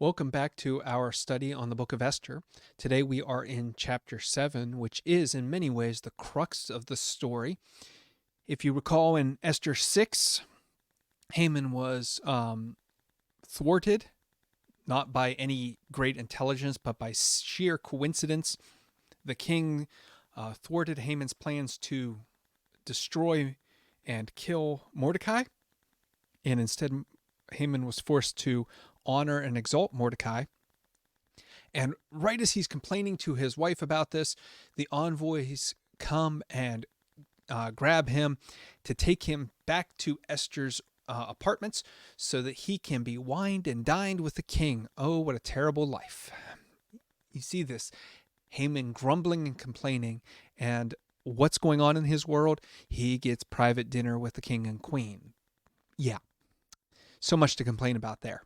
Welcome back to our study on the Book of Esther. Today we are in chapter 7, which is in many ways the crux of the story. If you recall, in Esther 6, Haman was thwarted, not by any great intelligence, but by sheer coincidence. The king thwarted Haman's plans to destroy and kill Mordecai, and instead Haman was forced to honor and exalt Mordecai. And right as he's complaining to his wife about this, the envoys come and grab him to take him back to Esther's apartments so that he can be wined and dined with the king. Oh, what a terrible life. You see this Haman grumbling and complaining, and what's going on in his world? He gets private dinner with the king and queen. Yeah, so much to complain about there.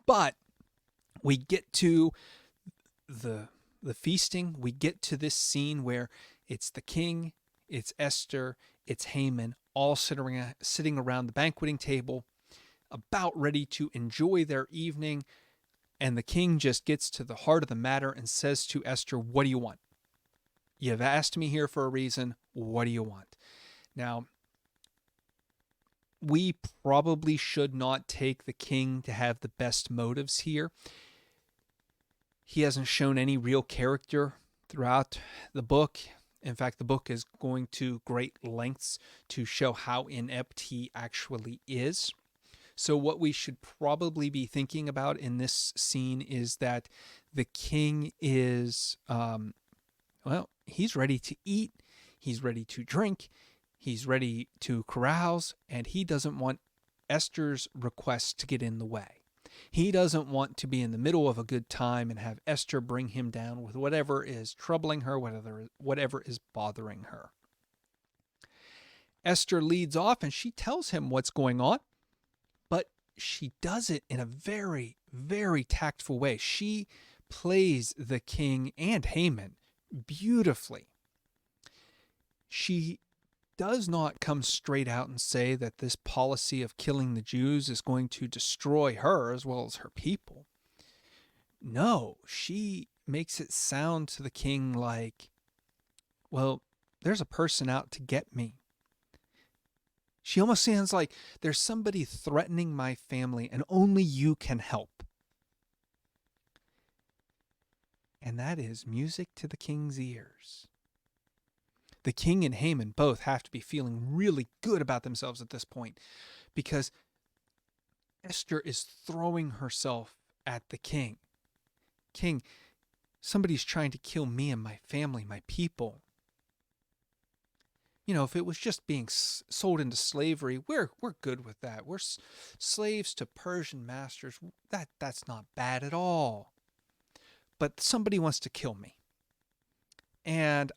But we get to the feasting. We get to this scene where it's the king, it's Esther, it's Haman, all sitting around the banqueting table, about ready to enjoy their evening. And the king just gets to the heart of the matter and says to Esther, "What do you want? You've asked me here for a reason. What do you want?" Now, we probably should not take the king to have the best motives here. He hasn't shown any real character throughout the book. In fact, the book is going to great lengths to show how inept he actually is. So what we should probably be thinking about in this scene is that the king is, he's ready to eat, he's ready to drink, he's ready to carouse, and he doesn't want Esther's request to get in the way. He doesn't want to be in the middle of a good time and have Esther bring him down with whatever is troubling her, whatever is bothering her. Esther leads off and she tells him what's going on, but she does it in a very, very tactful way. She plays the king and Haman beautifully. She does not come straight out and say that this policy of killing the Jews is going to destroy her as well as her people. No, she makes it sound to the king like, well, there's a person out to get me. She almost sounds like there's somebody threatening my family and only you can help. And that is music to the king's ears. The king and Haman both have to be feeling really good about themselves at this point because Esther is throwing herself at the king. King, somebody's trying to kill me and my family, my people. You know, if it was just being sold into slavery, we're good with that. We're slaves to Persian masters. That's not bad at all. But somebody wants to kill me. And,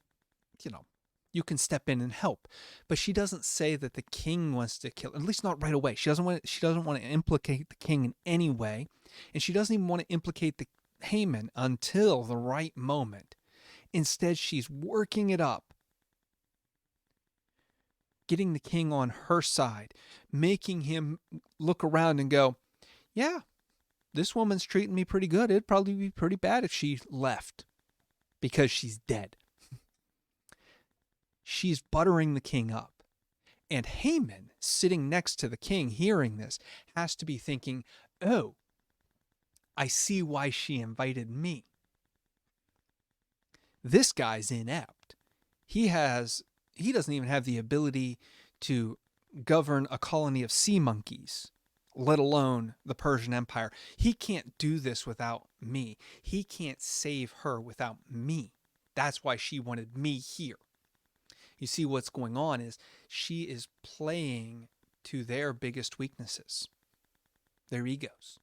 you can step in and help. But she doesn't say that the king wants to kill, at least not right away. She doesn't want to implicate the king in any way. And she doesn't even want to implicate the Haman until the right moment. Instead, she's working it up, getting the king on her side, making him look around and go, yeah, this woman's treating me pretty good. It'd probably be pretty bad if she left because she's dead. She's buttering the king up. And Haman, sitting next to the king, hearing this, has to be thinking, oh, I see why she invited me. This guy's inept. He doesn't even have the ability to govern a colony of sea monkeys, let alone the Persian Empire. He can't do this without me. He can't save her without me. That's why she wanted me here. You see, what's going on is she is playing to their biggest weaknesses, their egos,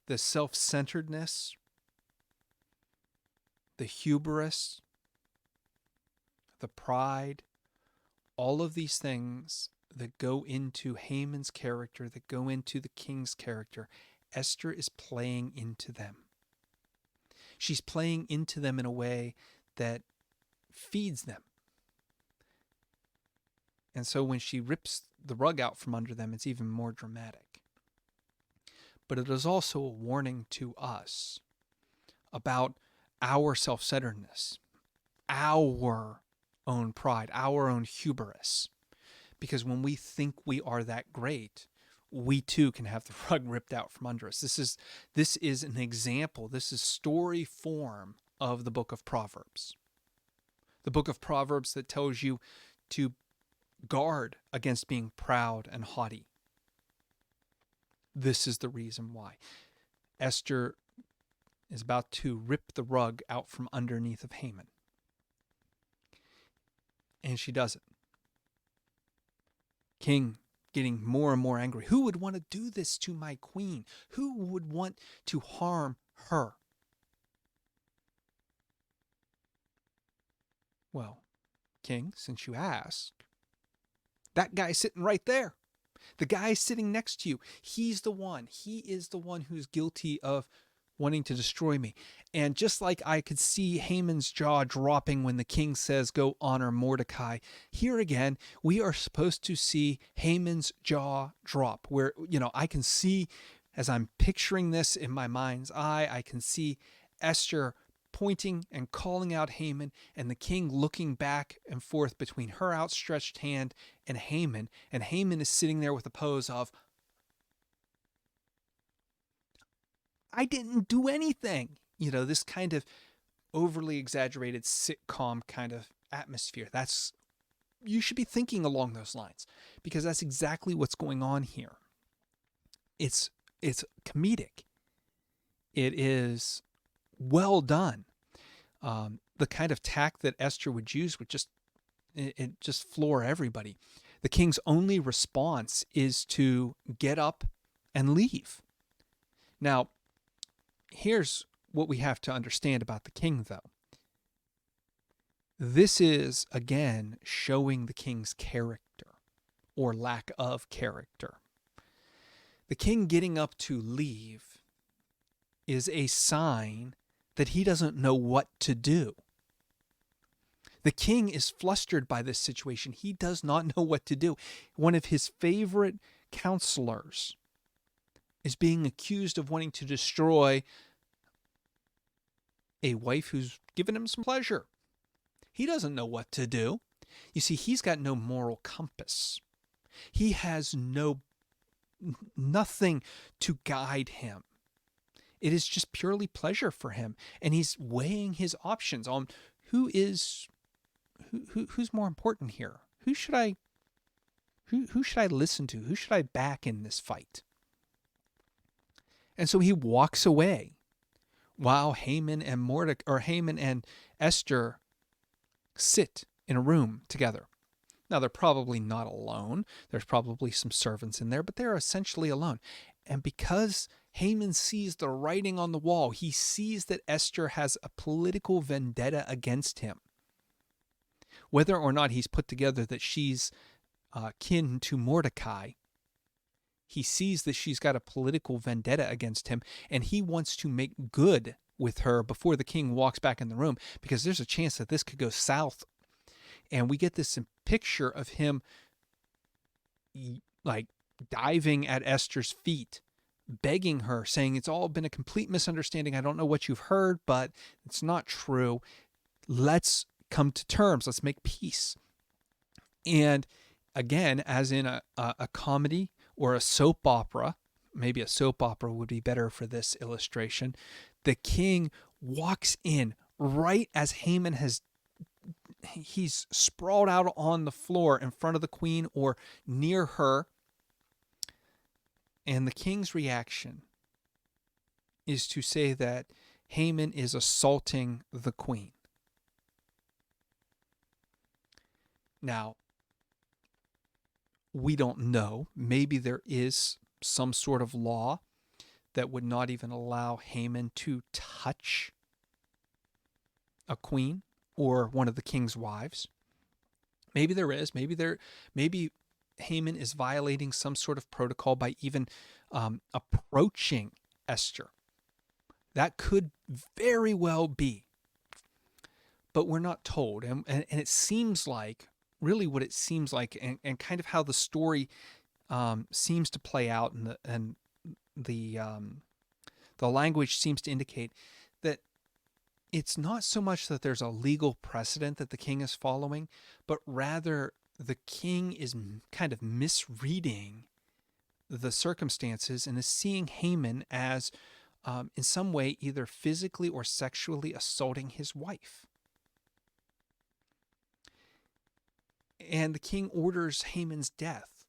the self-centeredness, the hubris, the pride, all of these things that go into Haman's character, that go into the king's character. Esther is playing into them. She's playing into them in a way that feeds them. And so when she rips the rug out from under them, it's even more dramatic. but it is also a warning to us about our self-centeredness, our own pride, our own hubris. Because when we think we are that great, we too can have the rug ripped out from under us. This is an example. This is story form of the book of Proverbs. The book of Proverbs that tells you to guard against being proud and haughty. This is the reason why. Esther is about to rip the rug out from underneath of Haman. And she does it. King getting more and more angry. Who would want to do this to my queen? Who would want to harm her? Well, King, since you ask, that guy's sitting right there. The guy sitting next to you, he's the one. He is the one who's guilty of wanting to destroy me. And just like I could see Haman's jaw dropping when the king says, go honor Mordecai, here again, we are supposed to see Haman's jaw drop, where, I can see, as I'm picturing this in my mind's eye, I can see Esther pointing and calling out Haman, and the king looking back and forth between her outstretched hand and Haman is sitting there with a pose of, I didn't do anything. This kind of overly exaggerated sitcom kind of atmosphere. You should be thinking along those lines, because that's exactly what's going on here. It's comedic. It is well done. The kind of tact that Esther would use would just floor everybody. The king's only response is to get up and leave. Now, here's what we have to understand about the king, though. This is, again, showing the king's character or lack of character. The king getting up to leave is a sign that he doesn't know what to do. The king is flustered by this situation. He does not know what to do. One of his favorite counselors is being accused of wanting to destroy a wife who's given him some pleasure. He doesn't know what to do. You see, he's got no moral compass. He has nothing to guide him. It is just purely pleasure for him, and he's weighing his options on who's more important here. Who should I listen to? Who should I back in this fight? And so he walks away while Haman and Esther sit in a room together. Now, they're probably not alone. There's probably some servants in there, but they're essentially alone. And because Haman sees the writing on the wall, he sees that Esther has a political vendetta against him. Whether or not he's put together that she's kin to Mordecai, he sees that she's got a political vendetta against him, and he wants to make good with her before the king walks back in the room, because there's a chance that this could go south. And we get this picture of him like diving at Esther's feet, begging her, saying, it's all been a complete misunderstanding. I don't know what you've heard, but it's not true. Let's come to terms. Let's make peace. And again, as in a comedy or a soap opera, maybe a soap opera would be better for this illustration, the king walks in right as Haman he's sprawled out on the floor in front of the queen or near her. And the king's reaction is to say that Haman is assaulting the queen. Now, we don't know. Maybe there is some sort of law that would not even allow Haman to touch a queen or one of the king's wives. Maybe there is. Maybe Haman is violating some sort of protocol by even approaching Esther. That could very well be. But we're not told. And it seems like, really what it seems like, and kind of how the story seems to play out, and the the language seems to indicate that it's not so much that there's a legal precedent that the king is following, but rather the king is kind of misreading the circumstances and is seeing Haman as, in some way, either physically or sexually assaulting his wife. And the king orders Haman's death.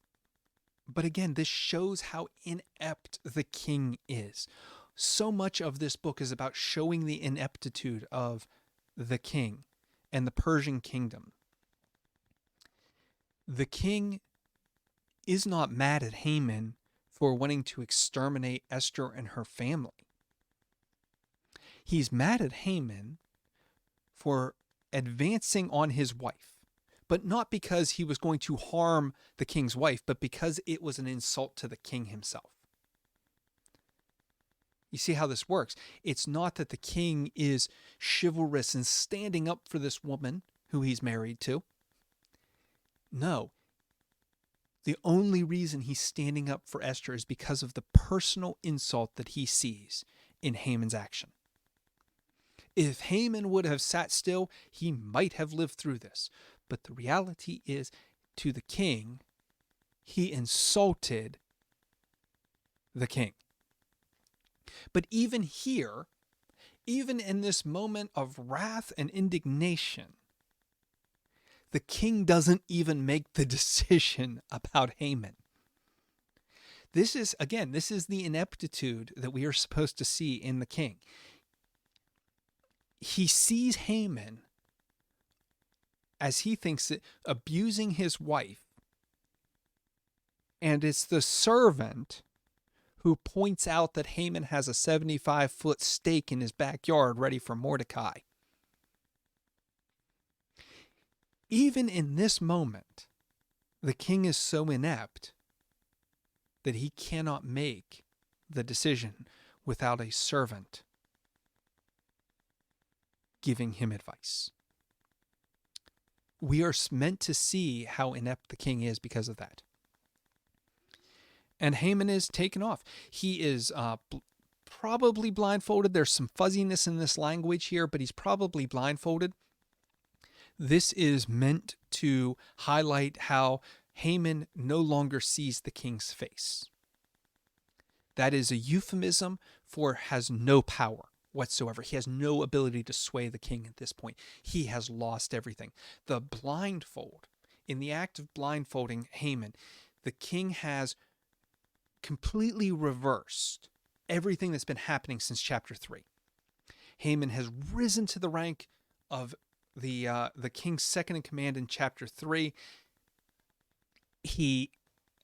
But again, this shows how inept the king is. So much of this book is about showing the ineptitude of the king and the Persian kingdom. The king is not mad at Haman for wanting to exterminate Esther and her family. He's mad at Haman for advancing on his wife, but not because he was going to harm the king's wife, but because it was an insult to the king himself. You see how this works? It's not that the king is chivalrous and standing up for this woman who he's married to. No. The only reason he's standing up for Esther is because of the personal insult that he sees in Haman's action. If Haman would have sat still, he might have lived through this. But the reality is, to the king, he insulted the king. But even here, even in this moment of wrath and indignation, the king doesn't even make the decision about Haman. This is the ineptitude that we are supposed to see in the king. He sees Haman, as he thinks it, abusing his wife, and it's the servant who points out that Haman has a 75-foot stake in his backyard ready for Mordecai. Even in this moment, the king is so inept that he cannot make the decision without a servant giving him advice. We are meant to see how inept the king is because of that. And Haman is taken off. He is probably blindfolded. There's some fuzziness in this language here, but he's probably blindfolded. This is meant to highlight how Haman no longer sees the king's face. That is a euphemism for has no power whatsoever. He has no ability to sway the king at this point. He has lost everything. The blindfold, in the act of blindfolding Haman, the king has completely reversed everything that's been happening since chapter 3. Haman has risen to the rank of the king's second in command in chapter 3. He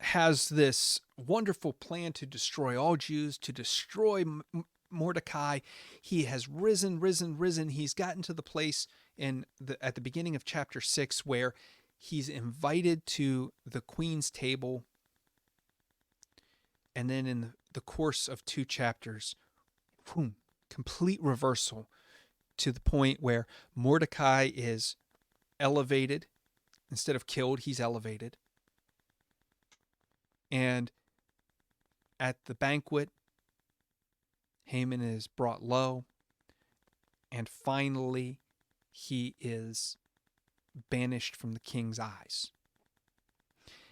has this wonderful plan to destroy all Jews, to destroy Mordecai. He has risen. He's gotten to the place at the beginning of chapter 6 where he's invited to the queen's table. And then in the course of 2 chapters, boom, complete reversal to the point where Mordecai is elevated. Instead of killed, he's elevated. And at the banquet, Haman is brought low. And finally, he is banished from the king's eyes.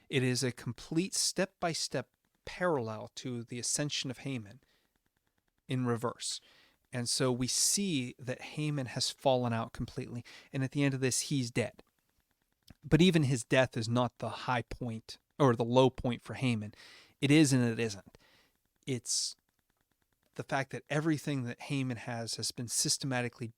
It is a complete step-by-step parallel to the ascension of Haman in reverse. And so we see that Haman has fallen out completely. And at the end of this, he's dead. But even his death is not the high point or the low point for Haman. It is and it isn't. It's the fact that everything that Haman has been systematically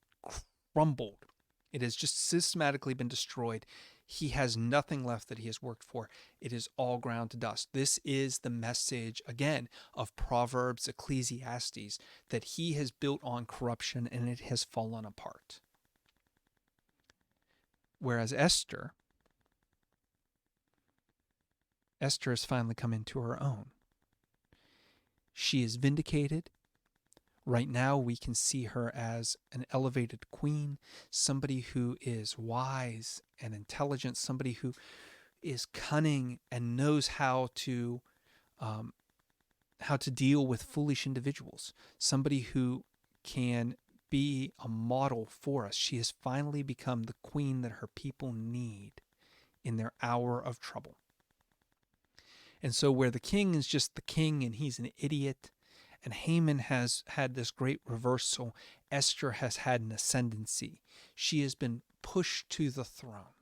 crumbled. It has just systematically been destroyed. He has nothing left that he has worked for. It is all ground to dust. This is the message, again, of Proverbs, Ecclesiastes, that he has built on corruption and it has fallen apart. Whereas Esther has finally come into her own. She is vindicated. Right now, we can see her as an elevated queen, somebody who is wise and intelligent, somebody who is cunning and knows how to how to deal with foolish individuals, somebody who can be a model for us. She has finally become the queen that her people need in their hour of trouble. And so, where the king is just the king and he's an idiot, and Haman has had this great reversal, Esther has had an ascendancy. She has been pushed to the throne.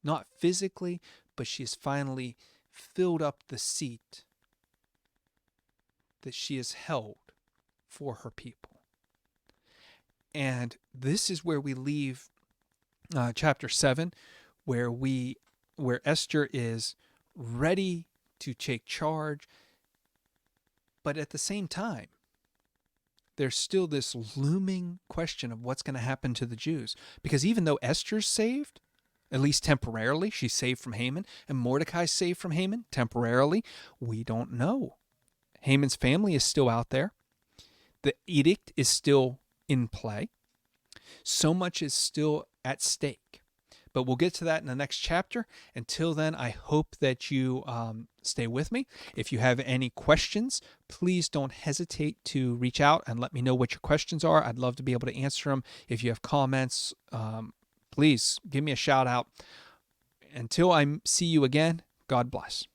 Not physically, but she has finally filled up the seat that she has held for her people. And this is where we leave chapter 7, where Esther is ready to take charge, but at the same time, there's still this looming question of what's going to happen to the Jews. Because even though Esther's saved, at least temporarily, she's saved from Haman, and Mordecai's saved from Haman temporarily, we don't know. Haman's family is still out there. The edict is still in play. So much is still at stake. But we'll get to that in the next chapter. Until then, I hope that you stay with me. If you have any questions, please don't hesitate to reach out and let me know what your questions are. I'd love to be able to answer them. If you have comments, please give me a shout out. Until I see you again, God bless.